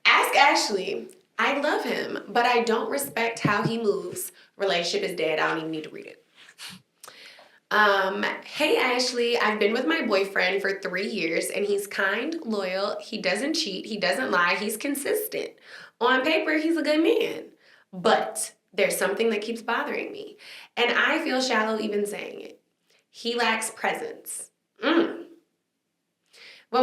Ask Ashley. I love him, but I don't respect how he moves. Relationship is dead. I don't even need to read it. Hey Ashley, I've been with my boyfriend for 3 years and he's kind, loyal, he doesn't cheat, he doesn't lie, he's consistent. On paper, he's a good man. But there's something that keeps bothering me. And I feel shallow even saying it. He lacks presence. When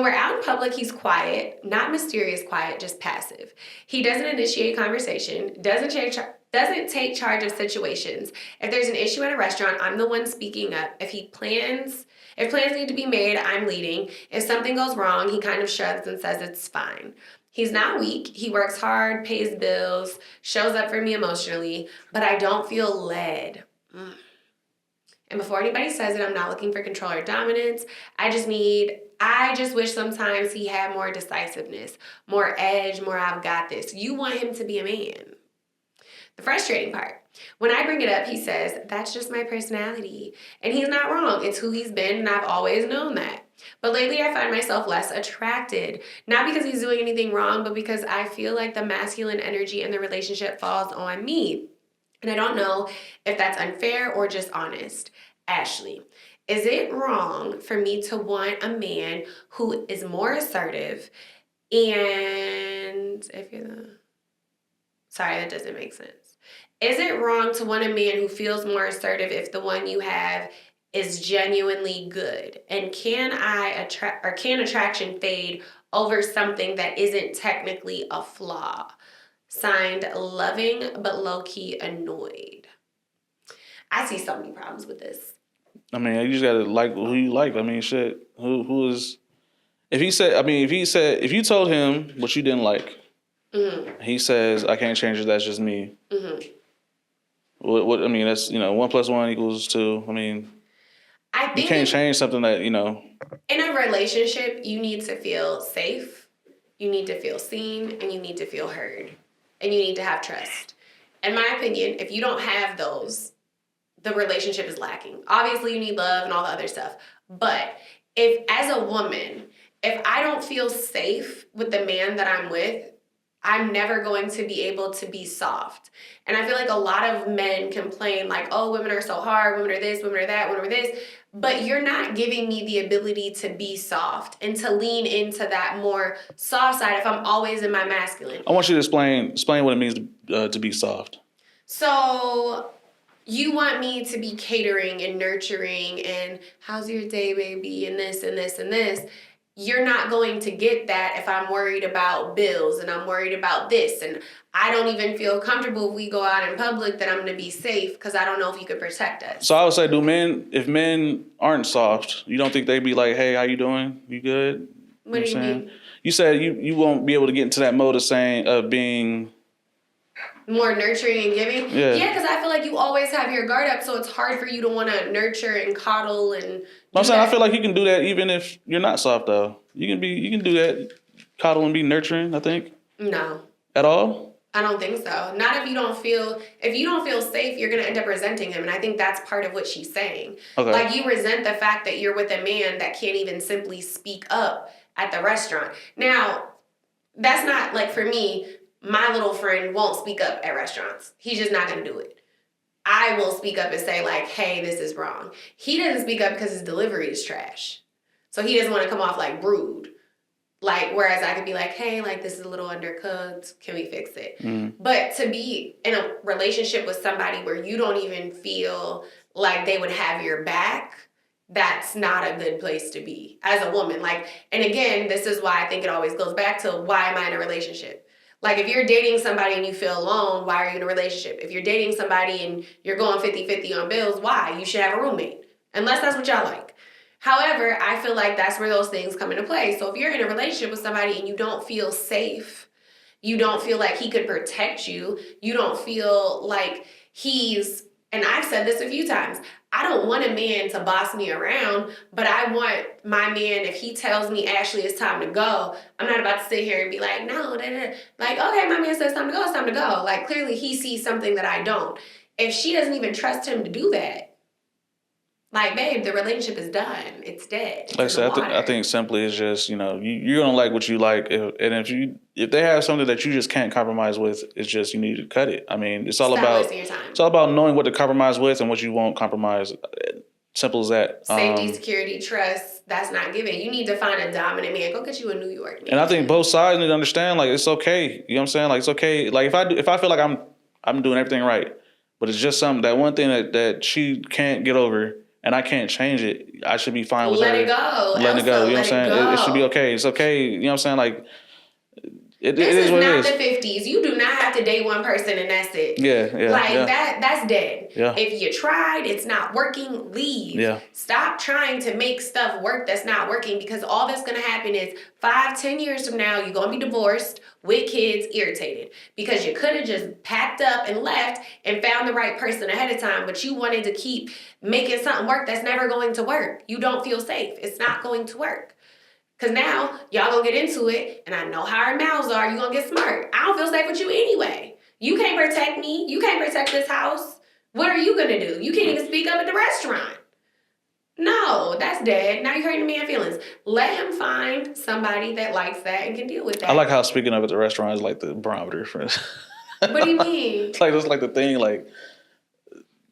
we're out in public, he's quiet, not mysterious quiet, just passive. He doesn't initiate conversation, doesn't take charge of situations. If there's an issue at a restaurant, I'm the one speaking up. If plans need to be made, I'm leading. If something goes wrong, he kind of shrugs and says it's fine. He's not weak. He works hard, pays bills, shows up for me emotionally, but I don't feel led. And before anybody says it, I'm not looking for control or dominance. I just wish sometimes he had more decisiveness, more edge, more I've got this. You want him to be a man. The frustrating part, when I bring it up, he says, that's just my personality. And he's not wrong. It's who he's been, and I've always known that. But lately I find myself less attracted, not because he's doing anything wrong, but because I feel like the masculine energy in the relationship falls on me. And I don't know if that's unfair or just honest. Ashley, is it wrong for me to want a man who is more assertive and sorry, that doesn't make sense. Is it wrong to want a man who feels more assertive if the one you have is genuinely good? And can attraction fade over something that isn't technically a flaw? Signed, loving but low-key annoyed. I see so many problems with this. I mean, you just gotta like who you like. I mean, shit. Who is? If you told him what you didn't like, he says, "I can't change it. That's just me." What? I mean, that's 1 + 1 = 2. I mean, I think you can't change something that In a relationship, you need to feel safe, you need to feel seen, and you need to feel heard, and you need to have trust. In my opinion, if you don't have those, the relationship is lacking. Obviously, you need love and all the other stuff. But as a woman, if I don't feel safe with the man that I'm with, I'm never going to be able to be soft. And I feel like a lot of men complain like, oh, women are so hard, women are this, women are that, women are this. But you're not giving me the ability to be soft and to lean into that more soft side if I'm always in my masculine. I want you to explain what it means to be soft. So you want me to be catering and nurturing and how's your day, baby, and this and this and this. You're not going to get that if I'm worried about bills and I'm worried about this and I don't even feel comfortable if we go out in public that I'm going to be safe because I don't know if you could protect us. So I would say, if men aren't soft, you don't think they'd be like, hey, how you doing? You good? What do you mean? You said you won't be able to get into that mode of being more nurturing and giving? Yeah, because I feel like you always have your guard up, so it's hard for you to want to nurture and coddle and I'm saying, I feel like you can do that even if you're not soft, though. You can do that, coddle and be nurturing, I think. No. At all? I don't think so. Not if you don't feel safe, you're going to end up resenting him. And I think that's part of what she's saying. Okay. Like you resent the fact that you're with a man that can't even simply speak up at the restaurant. Now, that's not like for me, my little friend won't speak up at restaurants. He's just not going to do it. I will speak up and say like, hey, this is wrong. He doesn't speak up because his delivery is trash. So he doesn't want to come off like rude. Like, whereas I could be like, hey, like this is a little undercooked. Can we fix it? But to be in a relationship with somebody where you don't even feel like they would have your back, that's not a good place to be as a woman. Like, and again, this is why I think it always goes back to why am I in a relationship? Like if you're dating somebody and you feel alone, why are you in a relationship? If you're dating somebody and you're going 50-50 on bills, why? You should have a roommate. Unless that's what y'all like. However, I feel like that's where those things come into play. So if you're in a relationship with somebody and you don't feel safe, you don't feel like he could protect you, you don't feel like and I've said this a few times, I don't want a man to boss me around, but I want my man, if he tells me, Ashley, it's time to go, I'm not about to sit here and be like, no, like, okay, my man says it's time to go, it's time to go. Like, clearly he sees something that I don't. If she doesn't even trust him to do that, Like, babe, the relationship is done. It's dead. It's like I said, I think simply it's just, you know, you're gonna like what you like, if they have something that you just can't compromise with, it's just you need to cut it. I mean, it's all about knowing what to compromise with and what you won't compromise. Simple as that. Safety, security, trust. That's not given. You need to find a dominant man. Go get you a New York man. And I think both sides need to understand, like, it's okay. You know what I'm saying? Like, it's okay. Like, if I feel like I'm doing everything right, but it's just that one thing that she can't get over. And I can't change it. I should be fine with Let it go. Letting it go. You know what I'm saying? It should be okay. It's okay. You know what I'm saying? Like, it is what it is. This is not the 50s. You do not have to date one person and that's it. Yeah. Like, that's dead. Yeah. If you tried, it's not working, leave. Yeah. Stop trying to make stuff work that's not working, because all that's going to happen is 5-10 years from now, you're going to be divorced with kids, irritated, because you could have just packed up and left and found the right person ahead of time, but you wanted to keep making something work that's never going to work. You don't feel safe. It's not going to work. Because now, y'all gonna get into it, and I know how our mouths are, you gonna get smart. I don't feel safe with you anyway. You can't protect me. You can't protect this house. What are you gonna do? You can't even speak up at the restaurant. No, that's dead. Now you're hurting the man's feelings. Let him find somebody that likes that and can deal with that. I like how speaking of at the restaurant is like the barometer for us. What do you mean? It's like, that's like the thing, like,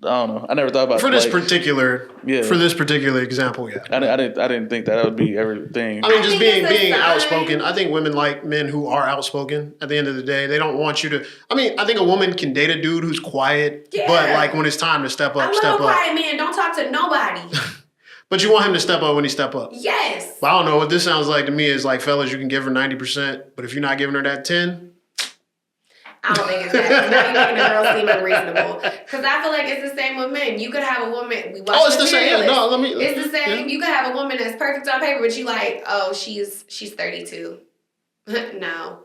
I don't know. I never thought about for this particular example. Yeah, I didn't think that would be everything. I mean, just being outspoken. I think women like men who are outspoken. At the end of the day, they don't want you to. I mean, I think a woman can date a dude who's quiet, but like when it's time to step up, step up. Quiet man, don't talk to nobody. But you want him to step up when he step up. Yes. But I don't know what this sounds like to me. Is like, fellas, you can give her 90%, but if you're not giving her that 10. I don't think it's that. Now you're making a girl seem unreasonable. Because I feel like it's the same with men. You could have a woman. It's the same. Yeah, no, it's the same. Yeah. You could have a woman that's perfect on paper, but you like, oh, she's 32. No.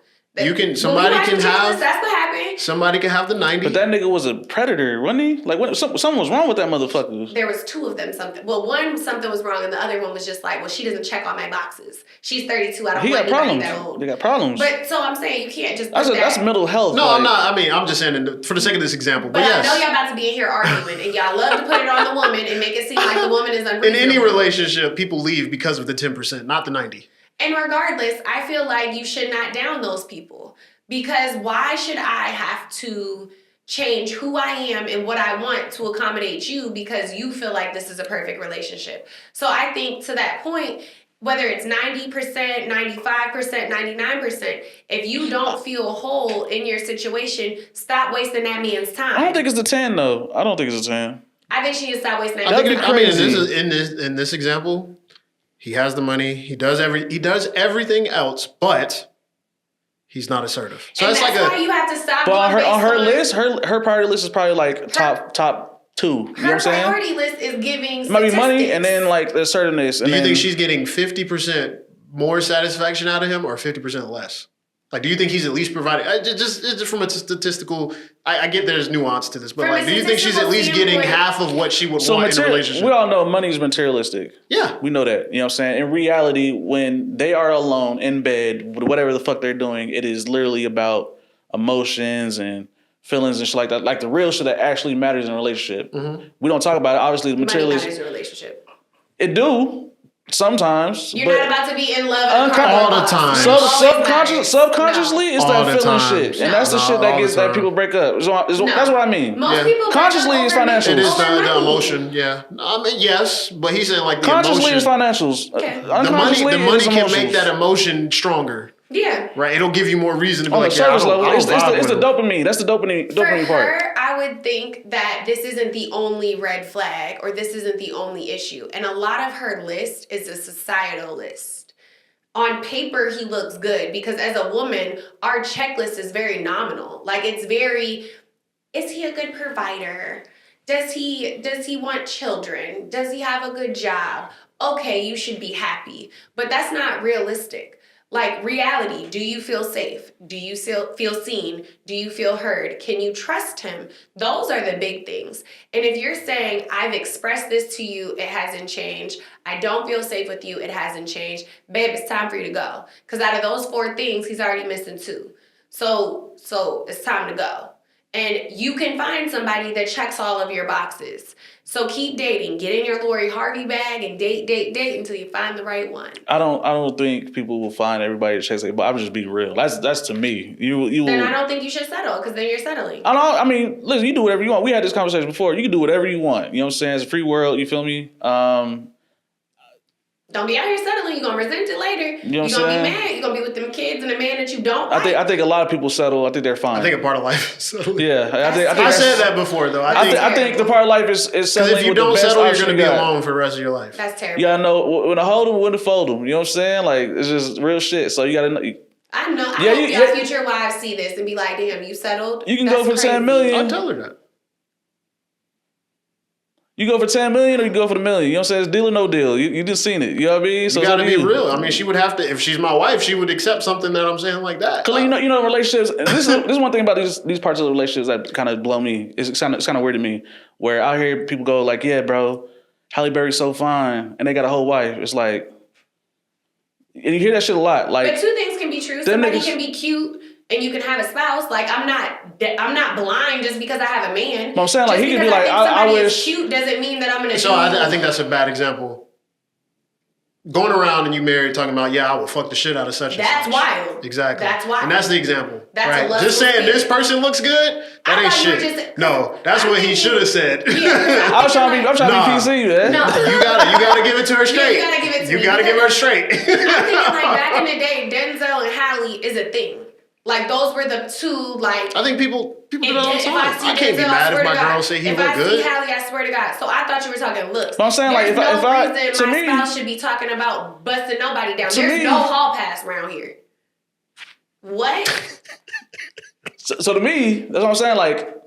Somebody can have. That's what happened. Somebody can have the 90. But that nigga was a predator, wasn't he? Like, something was wrong with that motherfucker. There was two of them. Something was wrong, and the other one was just like, well, she doesn't check all my boxes. She's 32. I don't want anybody that old. They got problems. But so I'm saying you can't just. That's mental health. No, I'm not. I mean, I'm just saying for the sake of this example. But yes. I know y'all about to be in here arguing, and y'all love to put it on the woman and make it seem like the woman is unreasonable. In any relationship, people leave because of the 10%, not the 90. And regardless, I feel like you should not down those people. Because why should I have to change who I am and what I want to accommodate you because you feel like this is a perfect relationship? So I think to that point, whether it's 90%, 95%, 99%, if you don't feel whole in your situation, stop wasting that man's time. I don't think it's a 10 though. I don't think it's a 10. I think she needs to stop wasting that man's time. I mean, in this example, he has the money, he does everything else, but he's not assertive. So and that's why you have to stop. But on her list, her priority list is probably like top 2. You know what I'm saying? Her priority list is giving. It might be money and then like the assertiveness. Do you think she's getting 50% more satisfaction out of him or 50% less? Like, do you think he's at least providing? Just from a statistical, I get there's nuance to this, but like, do you think she's at least getting half of what she would want in a relationship? We all know money's materialistic. Yeah. We know that. You know what I'm saying? In reality, when they are alone in bed, whatever the fuck they're doing, it is literally about emotions and feelings and shit like that. Like the real shit that actually matters in a relationship. Mm-hmm. We don't talk about it. Obviously, the materialistic. Money matters in a relationship. It do. Sometimes. You're not about to be in love all the time. Subconsciously, it's all that feeling shit. And that's the shit that people break up. That's what I mean. Most people consciously is financials. It is the emotion, yeah. I mean, yes, but he's saying like the consciously emotion. is financials. Okay. The money can make that emotion stronger. Yeah. Right. It'll give you more reason to be on like, the surface level. It's the dopamine. That's the dopamine part. For her, I would think that this isn't the only red flag or this isn't the only issue. And a lot of her list is a societal list. On paper, he looks good because as a woman, our checklist is very nominal. Like it's very, is he a good provider? Does he want children? Does he have a good job? Okay, you should be happy. But that's not realistic. Like reality, do you feel safe? Do you feel seen? Do you feel heard? Can you trust him? Those are the big things. And if you're saying, I've expressed this to you, it hasn't changed. I don't feel safe with you, it hasn't changed. Babe, it's time for you to go. Because out of those 4 things, he's already missing 2. So it's time to go. And you can find somebody that checks all of your boxes. So keep dating. Get in your Lori Harvey bag and date until you find the right one. I don't think people will find everybody that checks it, but I would just be real. That's to me. You then will, I don't think you should settle, because then you're settling. I mean, listen, you do whatever you want. We had this conversation before. You can do whatever you want. You know what I'm saying? It's a free world. You feel me? Don't be out here settling. You're going to resent it later. You know you're going to be mad. You're going to be with them kids and a man that you don't like. I think a lot of people settle. I think they're fine. I think a part of life is settling. Yeah. I said that before, though. I think the part of life is settling. Because if you don't settle, you're going to be alone for the rest of your life. That's terrible. Yeah, I know. When to hold them, when to fold them. You know what I'm saying? Like, it's just real shit. So you got to know. I know. I hope your future wives see this and be like, damn, you settled? You can go for 10 million. I'll tell her that. You go for 10 million or you go for the million. You know what I'm saying? It's deal or no deal. You just seen it. You know what I mean? So you gotta be real. I mean, she would have to, if she's my wife, she would accept something that I'm saying like that. Cause you know, relationships. This is one thing about these parts of the relationships that kind of blow me. It's kind of weird to me. Where I hear people go like, "Yeah, bro, Halle Berry's so fine," and they got a whole wife. It's like, and you hear that shit a lot. Like, but two things can be true. Somebody can be cute. And you can have a spouse. Like, I'm not blind just because I have a man. But I'm saying, like, he can be like, I wish. Is cute doesn't mean that I'm gonna. So I think that's a bad example. Going around and you married talking about, yeah, I will fuck the shit out of such and such. That's wild. Exactly. That's wild. And that's the example. That's right? Just saying this person looks good, that ain't shit. No, that's what he should have said. Yeah, I'm trying to be PC, man. No. You gotta give it to her straight. You gotta give it to You gotta give her straight. I'm thinking like back in the day, Denzel and Halle is a thing. Like, those were the two, like... I think people do that all the time. I can't be mad if my girl say he look good. If I see Halle, I swear to God. So I thought you were talking looks. But I'm saying, like, There's no reason my spouse should be talking about busting nobody down. There's no hall pass around here. What? So to me, that's what I'm saying, like...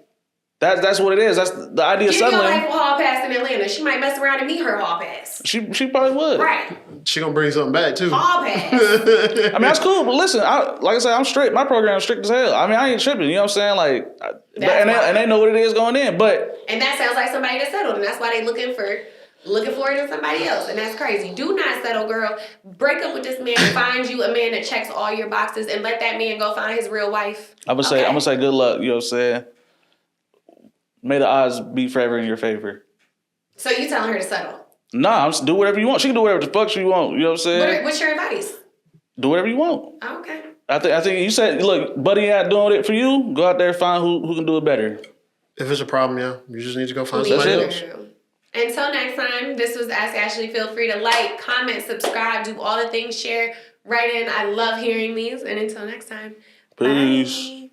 That's what it is. That's the idea of settling. Give your wife a hall pass in Atlanta. She might mess around and meet her hall pass. She probably would. Right. She gonna bring something back too. Hall pass. I mean, that's cool, but listen, like I said, I'm strict. My program's strict as hell. I mean, I ain't tripping. You know what I'm saying? Like, and they know what it is going in. But and that sounds like somebody that settled, and that's why they looking for it in somebody else, and that's crazy. Do not settle, girl. Break up with this man. Find you a man that checks all your boxes, and let that man go find his real wife. I'm gonna say good luck. You know what I'm saying? May the odds be forever in your favor. So you telling her to settle? Nah, do whatever you want. She can do whatever the fuck she want. You know what I'm saying? What's your advice? Do whatever you want. Oh, okay. I think you said, look, buddy ain't doing it for you. Go out there and find who can do it better. If it's a problem, yeah, you just need to go find somebody else. Until next time, this was Ask Ashley. Feel free to like, comment, subscribe, do all the things, share, write in. I love hearing these. And until next time, peace. Bye.